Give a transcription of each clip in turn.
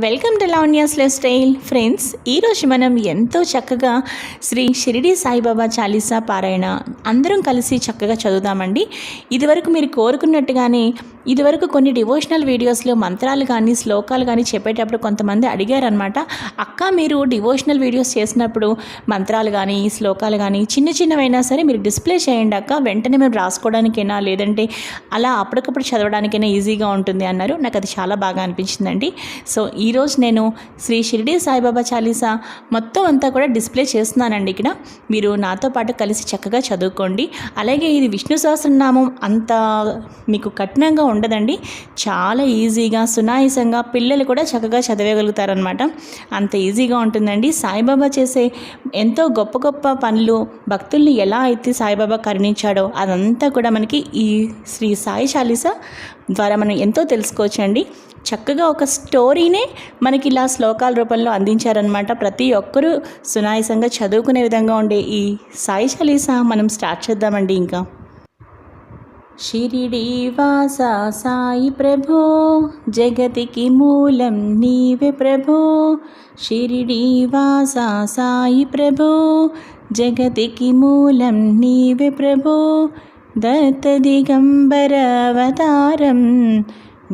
Welcome to Lavanya's life style. Friends, ఈరోజు మనం ఎంతో చక్కగా శ్రీ షిరిడి సాయిబాబా చాలీసా పారాయణ అందరం కలిసి చక్కగా చదువుదామండి. ఇదివరకు మీరు కోరుకున్నట్టుగానే ఇదివరకు కొన్ని డివోషనల్ వీడియోస్లో మంత్రాలు కానీ శ్లోకాలు కానీ చెప్పేటప్పుడు కొంతమంది అడిగారనమాట. అక్క, మీరు డివోషనల్ వీడియోస్ చేసినప్పుడు మంత్రాలు కానీ శ్లోకాలు కానీ చిన్న చిన్నవైనా సరే మీరు డిస్ప్లే చేయండి అక్క, వెంటనే మేము రాసుకోవడానికైనా లేదంటే అలా అప్పటికప్పుడు చదవడానికైనా ఈజీగా ఉంటుంది అన్నారు. నాకు అది చాలా బాగా అనిపించిందండి. సో ఈరోజు నేను శ్రీ షిరిడి సాయిబాబా చాలీసా మొత్తం అంతా కూడా డిస్ప్లే చేస్తున్నానండి. ఇక్కడ మీరు నాతో పాటు కలిసి చక్కగా చదువుకోండి. అలాగే ఇది విష్ణు సహస్రనామం అంత మీకు కఠినంగా ఉండదండి, చాలా ఈజీగా సునాయాసంగా పిల్లలు కూడా చక్కగా చదవగలుగుతారనమాట. అంత ఈజీగా ఉంటుందండి. సాయిబాబా చేసే ఎంతో గొప్ప గొప్ప పనులు, భక్తుల్ని ఎలా అయితే సాయిబాబా కరుణించాడో అదంతా కూడా మనకి ఈ శ్రీ సాయి చాలీసా ద్వారా మనం ఎంతో తెలుసుకోవచ్చండి. చక్కగా ఒక స్టోరీనే మనకి ఇలా శ్లోకాల రూపంలో అందించారనమాట. ప్రతి ఒక్కరూ సునాయాసంగా చదువుకునే విధంగా ఉండే ఈ సాయి చాలీసా మనం స్టార్ట్ చేద్దామండి. ఇంకా షిరిడి వాస సాయి ప్రభో, జగతికి మూలం నీవే ప్రభో. షిరిడి వాస సాయి ప్రభో, జగతికి మూలం నీవే ప్రభో. దత్త దిగంబర అవతారం,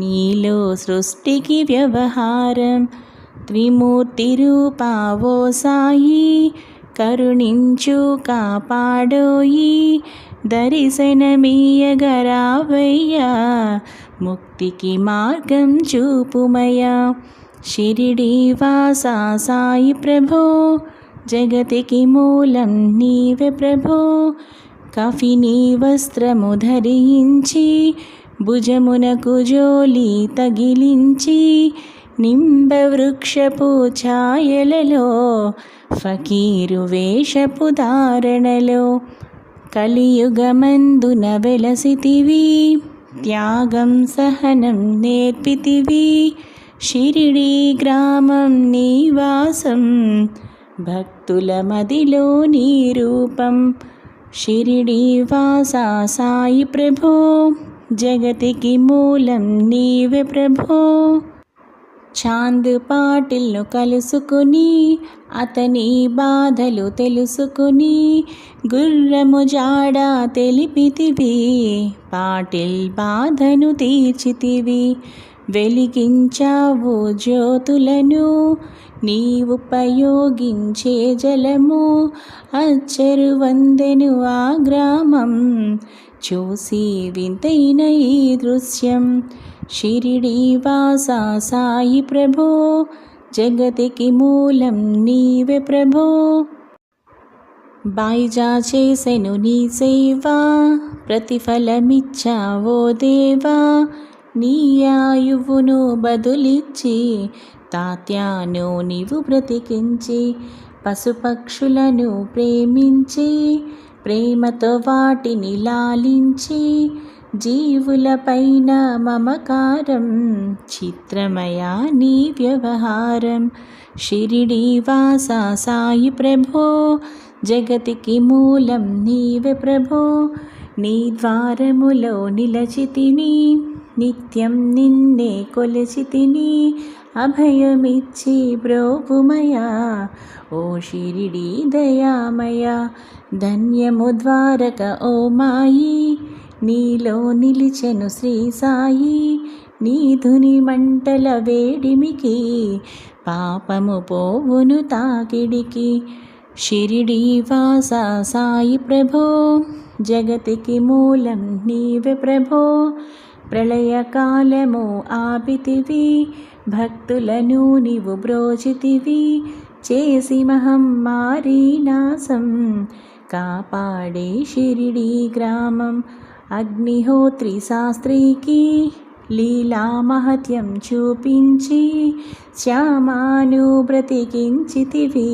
నీలో సృష్టికి వ్యవహారం. త్రిమూర్తి రూపావో సాయి, కరుణించు కాపాడోయి. దర్శనమీయగరావయ్యా, ముక్తికి మార్గం చూపుమయ్యా. షిరిడి వాస సాయి ప్రభో, జగతికి మూలం నీవే ప్రభో. కఫిని వస్త్రము ధరించి, భుజమునకు జోలి తగిలించి, నింబ వృక్షపు ఛాయలలో, ఫకీరు వేషపు ధారణలో. కలియుగమందున వెలసితివి, త్యాగం సహనం నేర్పితివి. షిరిడి గ్రామం నీవాసం, భక్తుల మదిలో నీ రూపం. షిరిడి వాస సాయి ప్రభో, జగతికి మూలం నీవే ప్రభో. చాంద్ పాటిల్ను కలుసుకుని, అతని బాధలు తెలుసుకుని, గుర్రము జాడ తెలిపితివి. పాటిల్ బాధను తీర్చితివి, వెలిగించావు జ్యోతులను. నీవుపయోగించే జలము, అచ్చరు వందెను ఆ గ్రామం. చూసి వింతైన ఈ దృశ్యం. షిరిడి వాస సాయి ప్రభో, జగతికి మూలం నీవే ప్రభో. బాయిజా చేసెను నీ సేవా, ప్రతిఫలమిచ్చావో దేవా. నీ ఆయువును బదులిచ్చి, తాత్యాను నీవు బ్రతికించి. పశుపక్షులను ప్రేమించి, ప్రేమతో వాటిని లాలించి. జీవులపైన మమకారం, చిత్రమయా నీ వ్యవహారం. షిరిడి వాస సాయి ప్రభో, జగతికి మూలం నీవే ప్రభో. నీ ద్వారములో నిలచితిని, నిత్యం నిన్నే కొలచితిని. అభయమిచ్చి బ్రోవుమయా, ఓ షిరిడి దయామయ. ధన్యము ద్వారక ఓ మాయి, నీలో నిలిచెను శ్రీ సాయి. నీ ధుని మంటల వేడిమికి, పాపము పోవును తాకిడికి. షిరిడి వాస సాయి ప్రభో, జగతికి మూలం నీవే ప్రభో. ప్రళయకాలము ఆపితివి, భక్తులను నీవు బ్రోచితివి. చేసి మహమ్మారి నాశం, కాపాడే షిరిడి గ్రామం. అగ్నిహోత్రి శాస్త్రికి, లీలా మహత్యం చూపించి. శ్యామాను బ్రతికించితివి,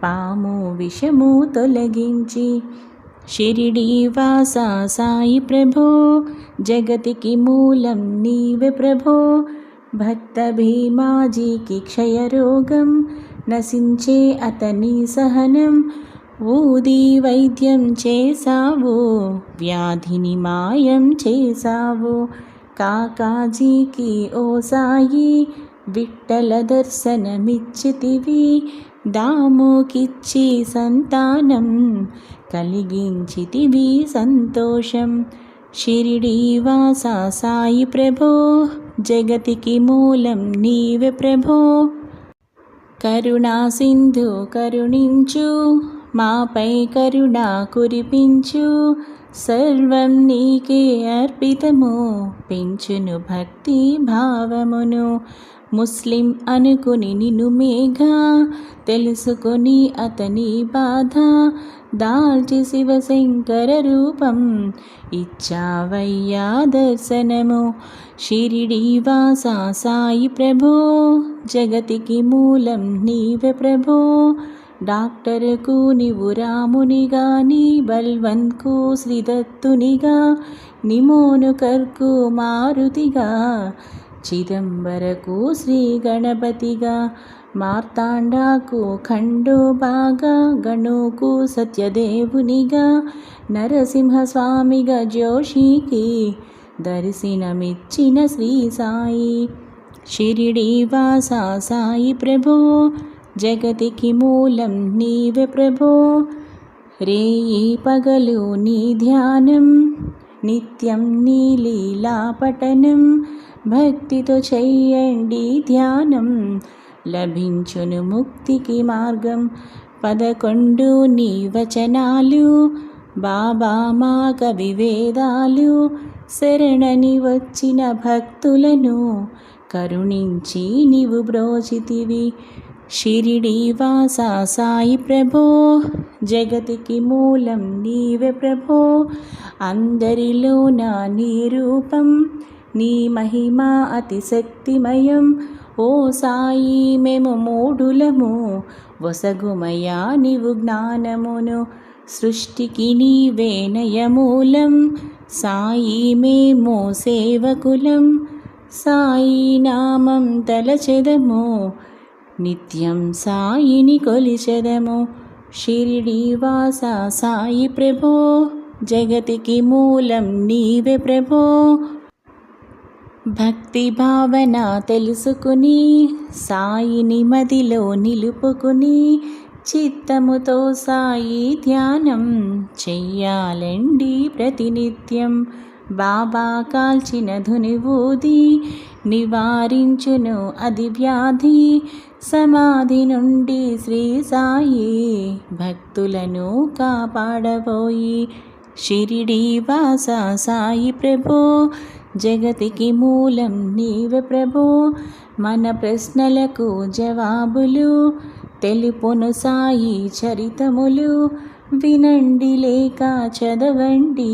పాము విషము తొలగించి. షిరిడి వాస సాయి ప్రభో, జగతికి మూలం నీవే ప్రభో. భక్త భీమాజీకి క్షయరోగం, నశించే అతని సహనం. ఊది వైద్యం చేసావు, వ్యాధిని మాయం చేసావు. కాకాజీకి ఓ సాయి, విఠల దర్శనమిచ్చితివి, దాముకిచ్చి సంతానం కలిగించితివి సంతోషం. షిరిడీవాస సాయి ప్రభో, జగతికి మూలం నీవే ప్రభో. కరుణా సింధు కరుణించు, మాపై కరుణ కురిపించు, సర్వం నీకే అర్పితము, పెంచును భక్తి భావమును. ముస్లిం అనుకుని నిన్ను మేఘ, తెలుసుకొని అతని బాధ, దాల్చి శివశంకర రూపం, ఇచ్చావయ్యా దర్శనము. షిరిడీవాస సాయి ప్రభో, జగతికి మూలం నీవే ప్రభో. డాక్టర్కు నీవు రామునిగా, నీ బల్వంత్కు శ్రీదత్తునిగా, నిమోనుకర్కు మారుతిగా, చిదంబరకు శ్రీ గణపతిగా, మార్తాండాకు ఖండోబాగా, గణుకు సత్యదేవునిగా, నరసింహస్వామిగా జోషికి దర్శనమిచ్చిన శ్రీ సాయి. షిరిడీవాస సాయి ప్రభో, జగతికి మూలం నీవే ప్రభో. రేయి పగలు నీ ధ్యానం, నిత్యం నీ లీలా పఠనం, భక్తితో చెయ్యండి ధ్యానం, లభించును ముక్తికి మార్గం. 11 నీ వచనాలు, బాబా మా కవి వేదాలు, శరణని వచ్చిన భక్తులను కరుణించి నీవు బ్రోచితివి. షిరిడీవాస సాయి ప్రభో, జగతికి మూలం నీవే ప్రభో. అందరిలోన నీ రూపం, నీ మహిమ అతి శక్తిమయం. ఓ సాయి మేము మూఢులము, వసగుమయా నీవు జ్ఞానమును. సృష్టికి నీవే నయమూలం, సాయి మేము సేవకులం. సాయి నామం తలచెదము, నిత్యం సాయిని కొలిచెదము. షిరిడీవాస సాయి ప్రభో, జగతికి మూలం నీవే ప్రభో. భక్తి భావన తెలుసుకుని, సాయిని మదిలో నిలుపుకుని, చిత్తముతో సాయి ధ్యానం చెయ్యాలండి ప్రతినిత్యం. బాబా కాల్చిన ధునివూది, నివారించును అది వ్యాధి. సమాధి నుండి శ్రీ సాయి, భక్తులను కాపాడబోయి. షిరిడీవాస సాయి ప్రభో, జగతికి మూలం నీవే ప్రభో. మన ప్రశ్నలకు జవాబులు తెలుపును సాయి చరితములు. వినండి లేక చదవండి,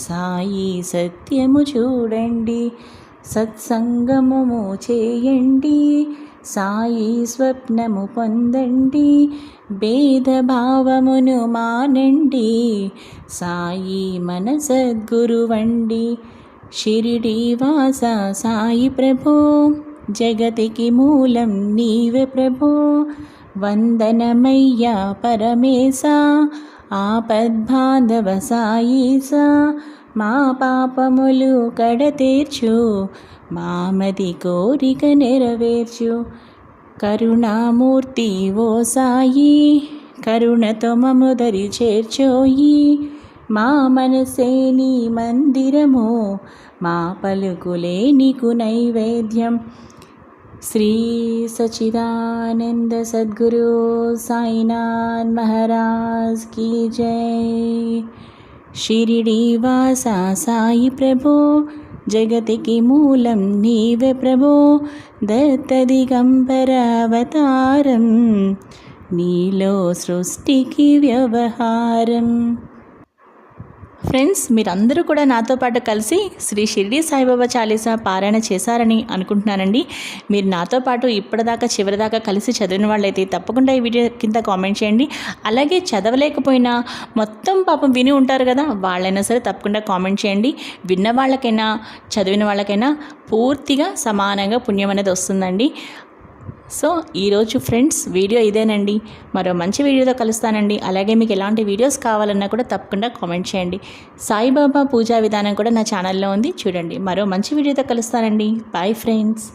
సాయి సత్యము చూడండి. సత్సంగము చేయండి, సాయి స్వప్నము పొందండి. భేదభావమును మానండి, సాయి మన సద్గురువండి. షిరిడీవాస సాయి ప్రభో, జగతికి మూలం నీవే ప్రభో. వందనమయ్యా పరమేశ, ఆపద్బాంధవ సాయీసా. మా పాపములు కడతీర్చు, మామది కోరిక నెరవేర్చు. కరుణామూర్తి ఓ సాయి, కరుణతో మము దరి చేర్చోయి. మా మనసే నీ మందిరము, మా పలుకులే నీకు నైవేద్యం. శ్రీ సచ్చిదానంద సద్గురు సాయినాథ్ మహారాజ్ కీ జై. షిరిడీవాస సాయి ప్రభో, జగతికి మూలం నీవే ప్రభో. దత్త దిగంబర అవతారం, నీలో సృష్టికి వ్యవహారం. ఫ్రెండ్స్, మీరందరూ కూడా నాతో పాటు కలిసి శ్రీ షిరిడి సాయిబాబా చాలీసా పారాయణ చేశారని అనుకుంటున్నానండి. మీరు నాతో పాటు ఇప్పటిదాకా చివరిదాకా కలిసి చదివిన వాళ్ళైతే తప్పకుండా ఈ వీడియో కింద కామెంట్ చేయండి. అలాగే చదవలేకపోయినా మొత్తం పాపం విని ఉంటారు కదా, వాళ్ళైనా సరే తప్పకుండా కామెంట్ చేయండి. విన్న వాళ్ళకైనా చదివిన వాళ్ళకైనా పూర్తిగా సమానంగా పుణ్యం అనేది వస్తుందండి. సో ఈరోజు ఫ్రెండ్స్ వీడియో ఇదేనండి. మరో మంచి వీడియోతో కలుస్తానండి. అలాగే మీకు ఎలాంటి వీడియోస్ కావాలన్నా కూడా తప్పకుండా కామెంట్ చేయండి. సాయిబాబా పూజా విధానం కూడా నా ఛానల్లో ఉంది, చూడండి. మరో మంచి వీడియోతో కలుస్తానండి. Bye friends.